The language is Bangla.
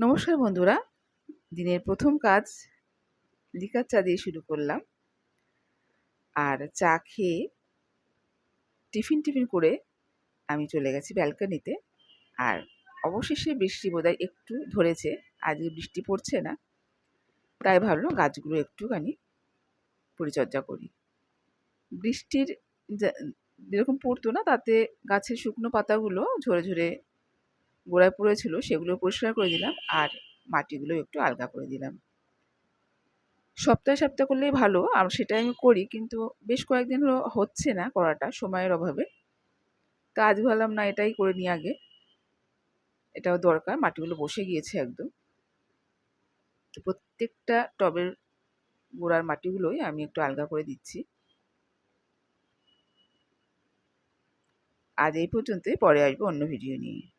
নমস্কার বন্ধুরা, দিনের প্রথম কাজ লিকার চা দিয়ে শুরু করলাম। আর চা খেয়ে টিফিন করে আমি চলে গেছি ব্যালকনিতে। আর অবশেষে বৃষ্টি বোধহয় একটু ধরেছে, আজকে বৃষ্টি পড়ছে না, তাই ভাবলাম গাছগুলো একটুখানি পরিচর্যা করি। বৃষ্টির যেরকম পড়তো না, তাতে গাছের শুকনো পাতাগুলো ঝরে ঝরে গোড়ায় পড়েছিল, সেগুলো পরিষ্কার করে দিলাম আর মাটিগুলো একটু আলগা করে দিলাম। সপ্তাহে করলেই ভালো, আর সেটাই আমি করি, কিন্তু বেশ কয়েকদিন হলো হচ্ছে না করাটা, সময়ের অভাবে। তা আজ ভাবলাম না, এটাই করে নিই আগে, এটাও দরকার। মাটিগুলো বসে গিয়েছে একদম। তো প্রত্যেকটা টবের গোড়ার মাটিগুলোই আমি একটু আলগা করে দিচ্ছি। আজ এই পর্যন্তই, পরে আসবো অন্য ভিডিও নিয়ে।